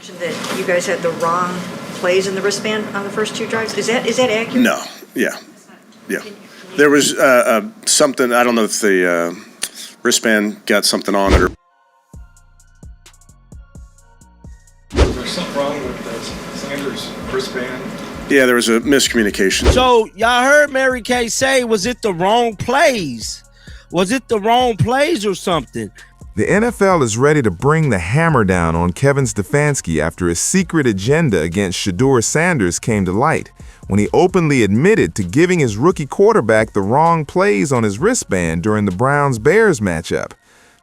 That you guys had the wrong plays in the wristband on the first two drives. Is that accurate? No. Yeah. There was something. I don't know if the wristband got something on it or. Was there something wrong with the Sanders wristband? Yeah, there was a miscommunication. So y'all heard Mary Kay say, was it the wrong plays? Was it the wrong plays or something? The NFL is ready to bring the hammer down on Kevin Stefanski after his secret agenda against Shedeur Sanders came to light, when he openly admitted to giving his rookie quarterback the wrong plays on his wristband during the Browns-Bears matchup.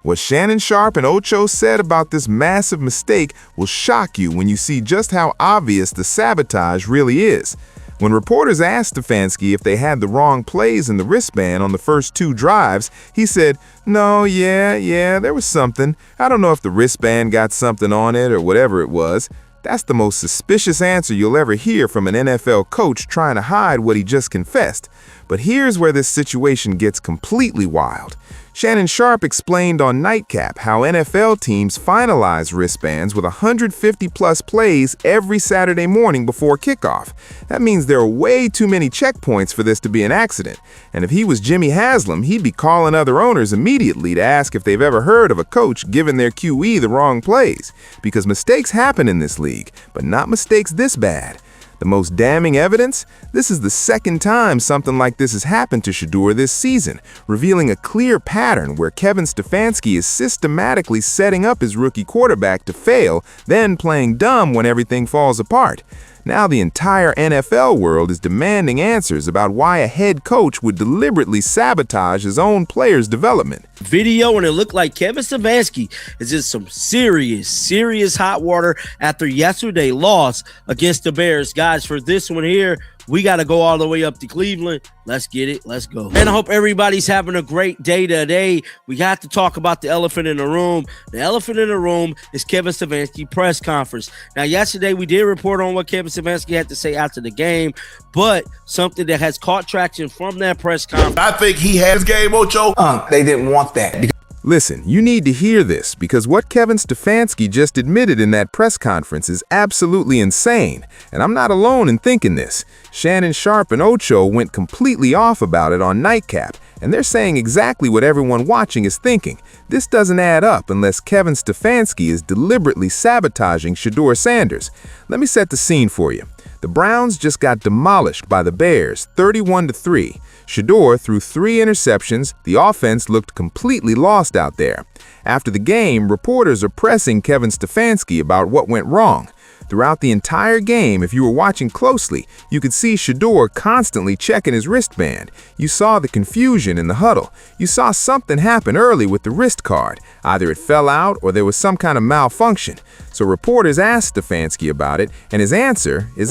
What Shannon Sharpe and Ocho said about this massive mistake will shock you when you see just how obvious the sabotage really is. When reporters asked Stefanski if they had the wrong plays in the wristband on the first two drives, he said, "No, yeah, there was something. I don't know if the wristband got something on it or whatever it was." That's the most suspicious answer you'll ever hear from an NFL coach trying to hide what he just confessed. But here's where this situation gets completely wild. Shannon Sharpe explained on Nightcap how NFL teams finalize wristbands with 150-plus plays every Saturday morning before kickoff. That means there are way too many checkpoints for this to be an accident. And if he was Jimmy Haslam, he'd be calling other owners immediately to ask if they've ever heard of a coach giving their QE the wrong plays. Because mistakes happen in this league, but not mistakes this bad. The most damning evidence? This is the second time something like this has happened to Shedeur this season, revealing a clear pattern where Kevin Stefanski is systematically setting up his rookie quarterback to fail, then playing dumb when everything falls apart. Now the entire NFL world is demanding answers about why a head coach would deliberately sabotage his own players' development. Video, and it looked like Kevin Stefanski is in some serious hot water after yesterday's loss against the Bears. Guys, for this one here, we got to go all the way up to Cleveland. Let's get it. Let's go. And I hope everybody's having a great day today. We got to talk about the elephant in the room. The elephant in the room is Kevin Stefanski press conference. Now, yesterday we did report on what Kevin Stefanski had to say after the game, but something that has caught traction from that press conference. I think he has game, Ocho. They didn't want that. Listen, you need to hear this because what Kevin Stefanski just admitted in that press conference is absolutely insane, and I'm not alone in thinking this. Shannon Sharpe and Ocho went completely off about it on Nightcap, and they're saying exactly what everyone watching is thinking. This doesn't add up unless Kevin Stefanski is deliberately sabotaging Shedeur Sanders. Let me set the scene for you. The Browns just got demolished by the Bears, 31-3. Shedeur threw 3 interceptions. The offense looked completely lost out there. After the game, reporters are pressing Kevin Stefanski about what went wrong. Throughout the entire game, if you were watching closely, you could see Shedeur constantly checking his wristband. You saw the confusion in the huddle. You saw something happen early with the wrist card. Either it fell out or there was some kind of malfunction. So reporters asked Stefanski about it, and his answer is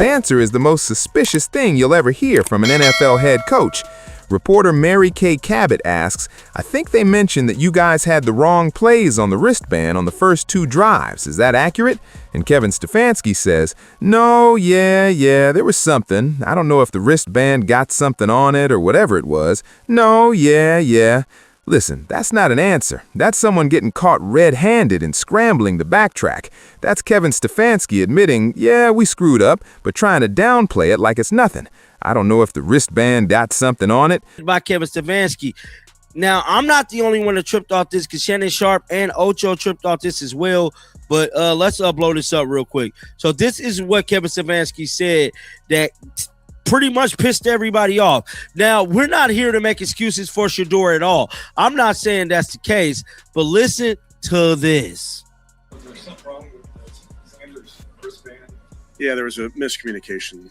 the most suspicious thing you'll ever hear from an NFL head coach. Reporter Mary Kay Cabot asks, "I think they mentioned that you guys had the wrong plays on the wristband on the first 2 drives. Is that accurate?" And Kevin Stefanski says, "No, yeah, there was something. I don't know if the wristband got something on it or whatever it was. No, yeah. Listen, that's not an answer. That's someone getting caught red-handed and scrambling to backtrack. That's Kevin Stefanski admitting, yeah, we screwed up, but trying to downplay it like it's nothing. I don't know if the wristband got something on it." By Kevin Stefanski. Now, I'm not the only one that tripped off this because Shannon Sharpe and Ocho tripped off this as well. But let's upload this up real quick. So this is what Kevin Stefanski said that pretty much pissed everybody off. Now, we're not here to make excuses for Shedeur at all. I'm not saying that's the case, but listen to this. Was there something wrong with the Sanders wristband? Yeah, there was a miscommunication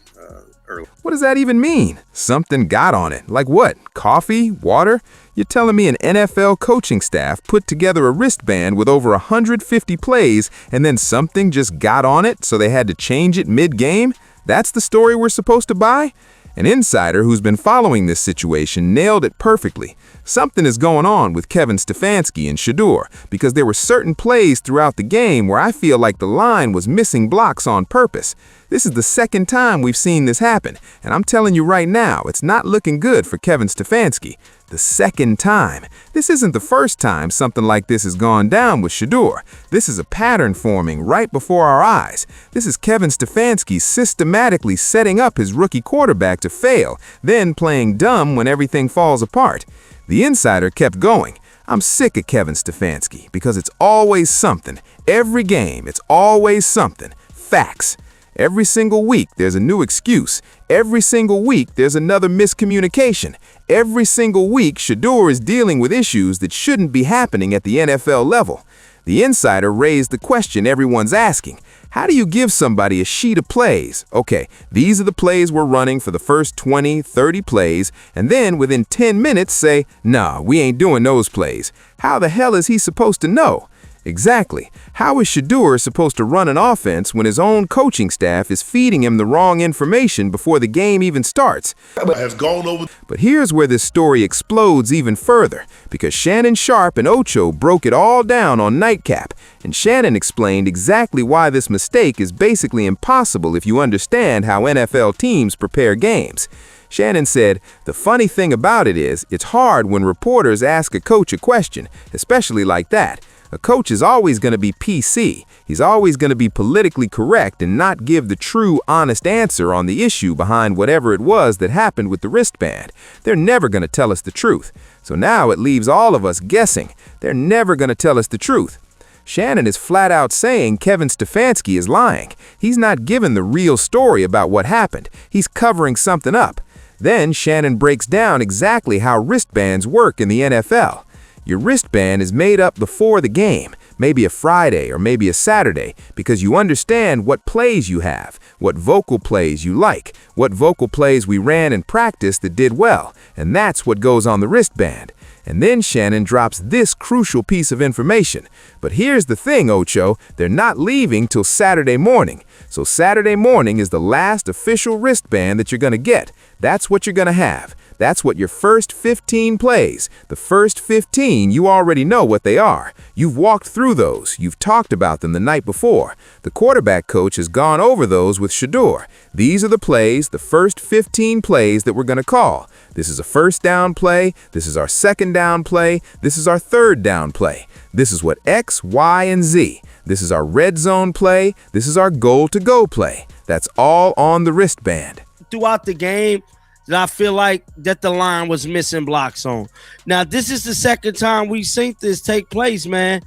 early. What does that even mean? Something got on it. Like what? Coffee? Water? You're telling me an NFL coaching staff put together a wristband with over 150 plays and then something just got on it so they had to change it mid-game? That's the story we're supposed to buy? An insider who's been following this situation nailed it perfectly. Something is going on with Kevin Stefanski and Shedeur because there were certain plays throughout the game where I feel like the line was missing blocks on purpose. This is the second time we've seen this happen, and I'm telling you right now, it's not looking good for Kevin Stefanski. The second time. This isn't the first time something like this has gone down with Shedeur. This is a pattern forming right before our eyes. This is Kevin Stefanski systematically setting up his rookie quarterback to fail, then playing dumb when everything falls apart. The insider kept going. I'm sick of Kevin Stefanski because it's always something. Every game, it's always something. Facts. Every single week, there's a new excuse. Every single week, there's another miscommunication. Every single week, Shedeur is dealing with issues that shouldn't be happening at the NFL level. The insider raised the question everyone's asking. How do you give somebody a sheet of plays? Okay, these are the plays we're running for the first 20, 30 plays, and then within 10 minutes say, nah, we ain't doing those plays. How the hell is he supposed to know? Exactly. How is Shedeur supposed to run an offense when his own coaching staff is feeding him the wrong information before the game even starts? But here's where this story explodes even further, because Shannon Sharpe and Ocho broke it all down on Nightcap, and Shannon explained exactly why this mistake is basically impossible if you understand how NFL teams prepare games. Shannon said, the funny thing about it is, it's hard when reporters ask a coach a question, especially like that. A coach is always going to be PC. He's always going to be politically correct and not give the true, honest answer on the issue behind whatever it was that happened with the wristband. They're never going to tell us the truth. So now it leaves all of us guessing. They're never going to tell us the truth. Shannon is flat out saying Kevin Stefanski is lying. He's not giving the real story about what happened. He's covering something up. Then Shannon breaks down exactly how wristbands work in the NFL. Your wristband is made up before the game, maybe a Friday or maybe a Saturday, because you understand what plays you have, what vocal plays you like, what vocal plays we ran in practice that did well, and that's what goes on the wristband. And then Shannon drops this crucial piece of information. But here's the thing, Ocho, they're not leaving till Saturday morning. So Saturday morning is the last official wristband that you're going to get. That's what you're going to have. That's what your first 15 plays. The first 15, you already know what they are. You've walked through those. You've talked about them the night before. The quarterback coach has gone over those with Shedeur. These are the plays, the first 15 plays that we're going to call. This is a first down play. This is our second down play. This is our third down play. This is what X, Y, and Z. This is our red zone play. This is our goal to go play. That's all on the wristband. Throughout the game, that I feel like that the line was missing blocks on. Now, this is the second time we've seen this take place, man.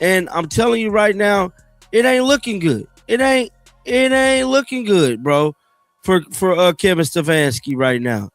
And I'm telling you right now, it ain't looking good. It ain't looking good, bro, for Kevin Stefanski right now.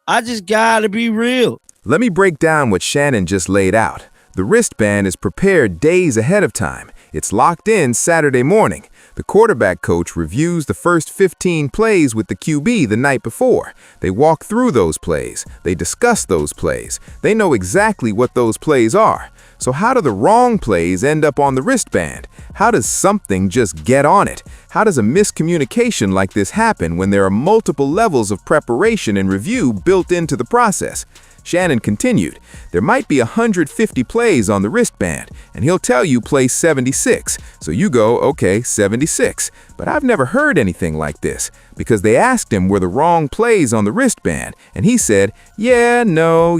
I just gotta be real. Let me break down what Shannon just laid out. The wristband is prepared days ahead of time. It's locked in Saturday morning. The quarterback coach reviews the first 15 plays with the QB the night before. They walk through those plays. They discuss those plays. They know exactly what those plays are. So how do the wrong plays end up on the wristband? How does something just get on it? How does a miscommunication like this happen when there are multiple levels of preparation and review built into the process? Shannon continued, there might be 150 plays on the wristband, and he'll tell you play 76. So you go, okay, 76. But I've never heard anything like this, because they asked him were the wrong plays on the wristband, and he said, yeah, no.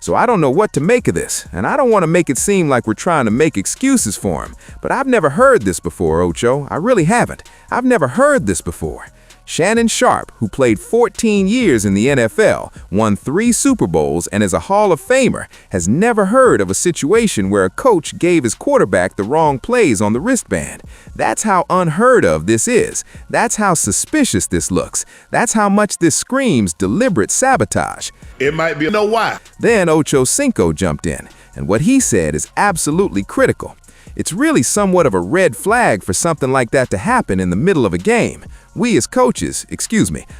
So I don't know what to make of this, and I don't want to make it seem like we're trying to make excuses for him. But I've never heard this before, Ocho. I really haven't. I've never heard this before. Shannon Sharpe, who played 14 years in the NFL, won 3 Super Bowls, and is a Hall of Famer, has never heard of a situation where a coach gave his quarterback the wrong plays on the wristband. That's how unheard of this is. That's how suspicious this looks. That's how much this screams deliberate sabotage. It might be no why. Then Ocho Cinco jumped in, and what he said is absolutely critical. It's really somewhat of a red flag for something like that to happen in the middle of a game. We as coaches,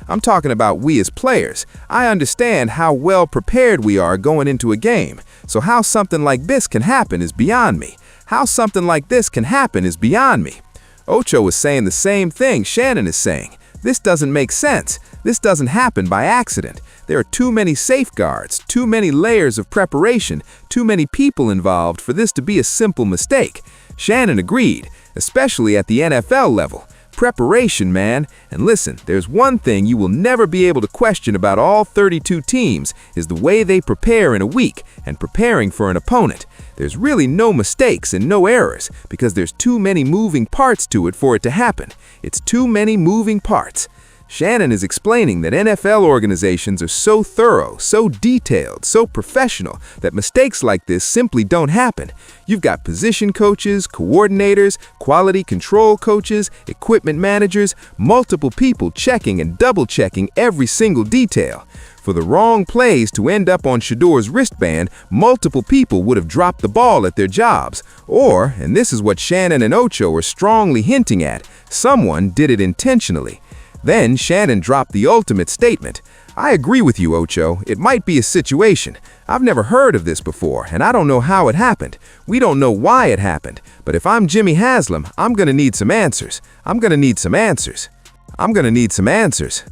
I'm talking about we as players, I understand how well prepared we are going into a game. So how something like this can happen is beyond me. How something like this can happen is beyond me. Ocho is saying the same thing Shannon is saying. This doesn't make sense. This doesn't happen by accident. There are too many safeguards, too many layers of preparation, too many people involved for this to be a simple mistake. Shannon agreed, especially at the NFL level. preparation, man. And listen, there's one thing you will never be able to question about all 32 teams is the way they prepare in a week and preparing for an opponent. There's really no mistakes and no errors because there's too many moving parts to it for it to happen. It's too many moving parts. Shannon is explaining that NFL organizations are so thorough, so detailed, so professional that mistakes like this simply don't happen. You've got position coaches, coordinators, quality control coaches, equipment managers, multiple people checking and double-checking every single detail. For the wrong plays to end up on Shedeur's wristband, multiple people would have dropped the ball at their jobs. Or, and this is what Shannon and Ocho are strongly hinting at, someone did it intentionally. Then Shannon dropped the ultimate statement. I agree with you, Ocho. It might be a situation. I've never heard of this before, and I don't know how it happened. We don't know why it happened. But if I'm Jimmy Haslam, I'm gonna need some answers. I'm gonna need some answers.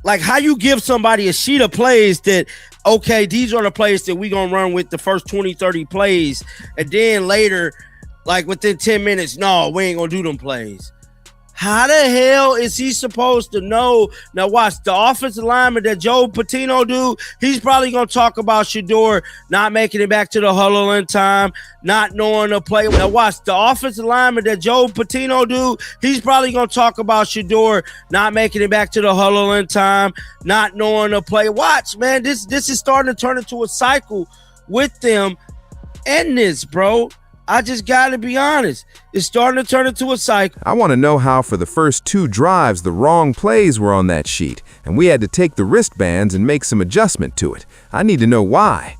Like how you give somebody a sheet of plays that, okay, these are the plays that we gonna run with the first 20, 30 plays, and then later, like within 10 minutes, no, we ain't gonna do them plays. How the hell is he supposed to know? Now watch, the offensive lineman that Joe Patino do, he's probably going to talk about Shedeur not making it back to the huddle in time, not knowing the play. Now watch, the offensive lineman that Joe Patino do, he's probably going to talk about Shedeur not making it back to the huddle in time, not knowing the play. Watch, man, this is starting to turn into a cycle with them and this, bro. I just got to be honest. It's starting to turn into a cycle. I want to know how for the first 2 drives the wrong plays were on that sheet, and we had to take the wristbands and make some adjustment to it. I need to know why.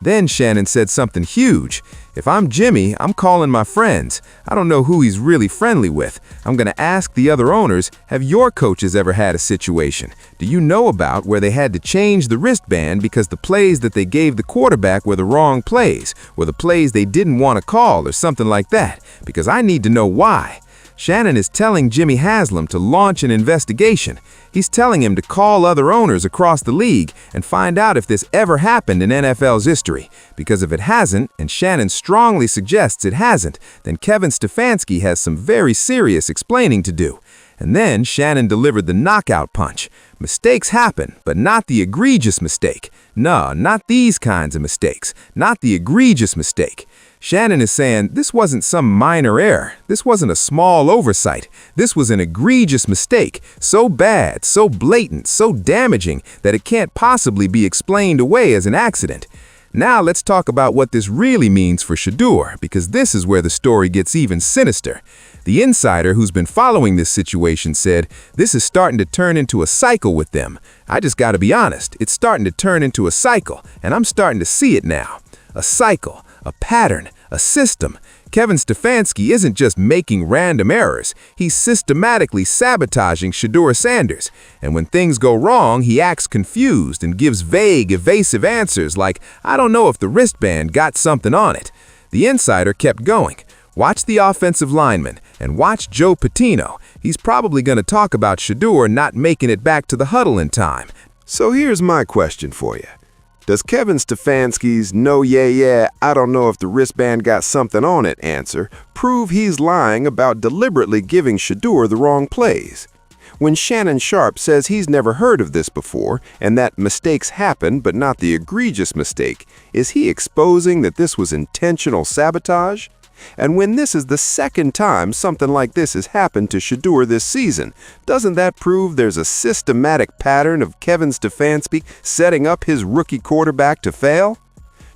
Then Shannon said something huge. If I'm Jimmy, I'm calling my friends. I don't know who he's really friendly with. I'm going to ask the other owners, have your coaches ever had a situation? Do you know about where they had to change the wristband because the plays that they gave the quarterback were the wrong plays, or the plays they didn't want to call, or something like that? Because I need to know why. Shannon is telling Jimmy Haslam to launch an investigation. He's telling him to call other owners across the league and find out if this ever happened in NFL's history. Because if it hasn't, and Shannon strongly suggests it hasn't, then Kevin Stefanski has some very serious explaining to do. And then Shannon delivered the knockout punch. Mistakes happen, but not the egregious mistake. No, not these kinds of mistakes. Not the egregious mistake. Shannon is saying this wasn't some minor error. This wasn't a small oversight. This was an egregious mistake, so bad, so blatant, so damaging that it can't possibly be explained away as an accident. Now let's talk about what this really means for Shedeur, because this is where the story gets even sinister. The insider who's been following this situation said, this is starting to turn into a cycle with them. I just gotta be honest, it's starting to turn into a cycle, and I'm starting to see it now. A cycle. A pattern, a system. Kevin Stefanski isn't just making random errors. He's systematically sabotaging Shedeur Sanders. And when things go wrong, he acts confused and gives vague, evasive answers like, I don't know if the wristband got something on it. The insider kept going. Watch the offensive lineman and watch Joe Patino. He's probably going to talk about Shedeur not making it back to the huddle in time. So here's my question for you. Does Kevin Stefanski's "no, yeah, I don't know if the wristband got something on it" answer prove he's lying about deliberately giving Shedeur the wrong plays? When Shannon Sharpe says he's never heard of this before and that mistakes happen but not the egregious mistake, is he exposing that this was intentional sabotage? And when this is the second time something like this has happened to Shedeur this season, doesn't that prove there's a systematic pattern of Kevin Stefanski setting up his rookie quarterback to fail?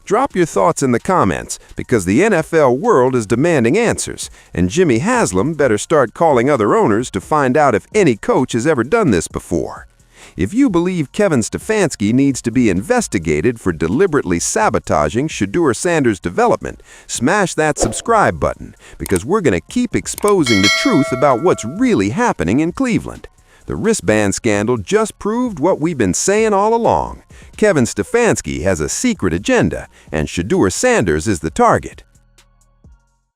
Drop your thoughts in the comments, because the NFL world is demanding answers, and Jimmy Haslam better start calling other owners to find out if any coach has ever done this before. If you believe Kevin Stefanski needs to be investigated for deliberately sabotaging Shedeur Sanders' development, smash that subscribe button, because we're going to keep exposing the truth about what's really happening in Cleveland. The wristband scandal just proved what we've been saying all along. Kevin Stefanski has a secret agenda, and Shedeur Sanders is the target.